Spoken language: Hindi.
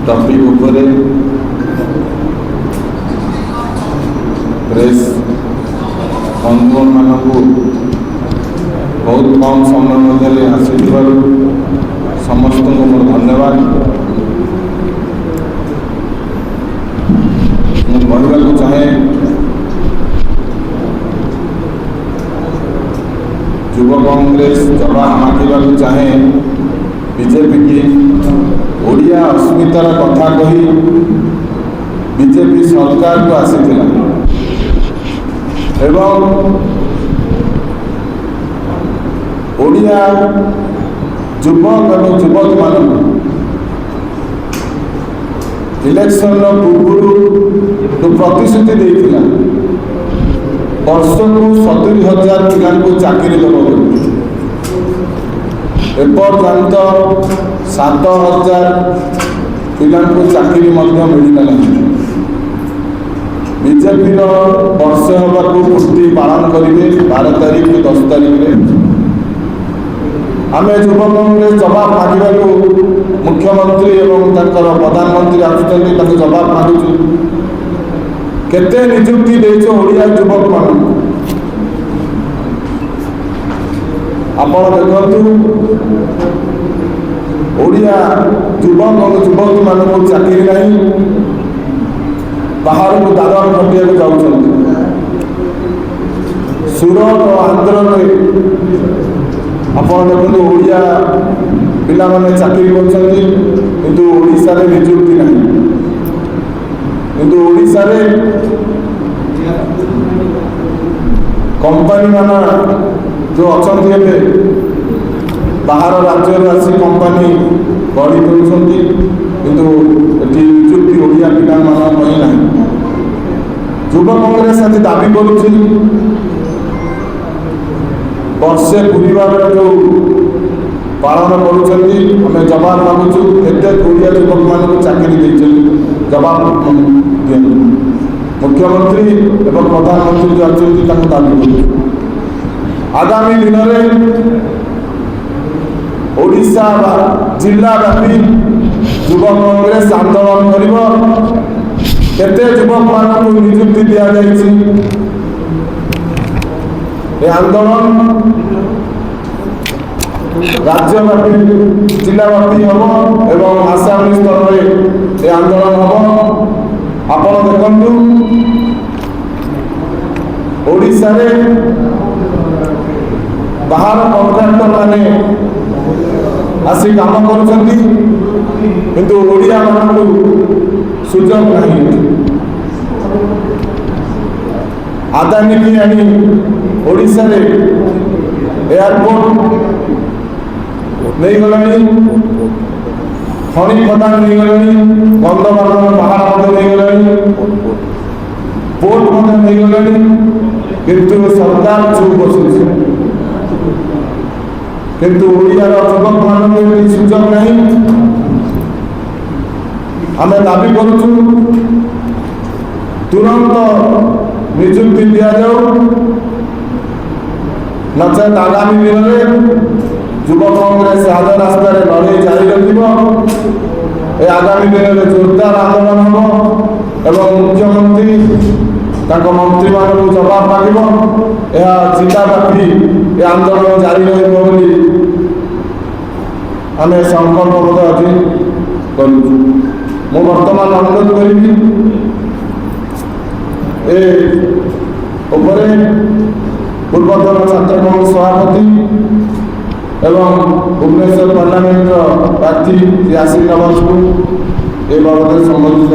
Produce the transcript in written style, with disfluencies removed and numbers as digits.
टॉपिक उपरे प्रेस बंधु मानक बहुत कम समय मध्य आसी समस्त को मोर धन्यवाद। कहवाक चाहे युव कांग्रेस जवाब मांगा चाहे बीजेपी की ओडिया अस्मितार कथा कही बीजेपी सरकार को आसीथिला एवं ओडिया युवक और युवती मान इलेक्शन पूर्व जो प्रतिश्रुति देता वर्ष को 70,000 पिला चाकरी दब एपर्यंत 7,000 पिला चाकरी मिलना बीजेपी वर्ष होगा पूर्ति पालन करेंगे 12 तारीख 10 तारीख में आम युव कांग्रेस जवाब मांगा मुख्यमंत्री एवं प्रधानमंत्री आसुँच जवाब मांगु केते निजुक्ति देछ ओडिया युवक मान आपण देखु ओडिया युवक और युवती मान चाकरी नहीं बाहर को दादर खटिया जाऊँ सूरत और आंध्र में आपण देखो ओडिया पिला माने चाकरी कर ओडिशा रे निजुक्ति नहीं किंतु ओडिशा रे कंपनी मान जो अच्छा बाहर राज्य आसी कंपनी गढ़ी किंतु निजुक्ति ओडिया पिला मान ना युव कांग्रेस आज दाबी कर वर्षे पूर्वार जो पालन करें जवाब मांगु एत ओडिया युवक मान चाकरी जवाब दिए मुख्यमंत्री एवं प्रधानमंत्री जो अच्छे दाबी कर आगामी दिन में ओडिशा जिला व्यापी युव कांग्रेस आंदोलन कर युवक मान निजुक्ति दि जाए आंदोलन राज्यव्यापी जिलाव्यापी हम एवं आसामी स्तर में ये आंदोलन हम आपण देखु ओडिशा रे बाहर कॉन्ट्रैक्टर माने आसी काम कर ओडिया मान सुजोग नहीं आदानी की आनी ओडिशा रे एयरपोर्ट नहीं गला खनि खदान नहीं गला बंदोबस्त बाहर नहीं गला पोर्ट नहीं गला किंतु सरकार चुप बस किंतु ओडिया युवक मान सुजोग नहीं आम दाबी करुँ तुरंत निजुक्ति दि जाऊ नचेत आगामी दिन में युव कांग्रेस आज रास्तार लड़े जारी रखिए आगामी दिन में जोरदार आंदोलन हम एवं मुख्यमंत्री मंत्री मान जवाब मांग जिलाव्यापी ये आंदोलन जारी रही आम संकल्पबद्ध आज करूँ मु बर्तमान अनुरोध करी पूर्वतन छात्र कांग्रेस सभापति एवं भुवनेश्वर पार्लियामेंट प्रार्थी आशीष नवाज को ए बाबद संबंधित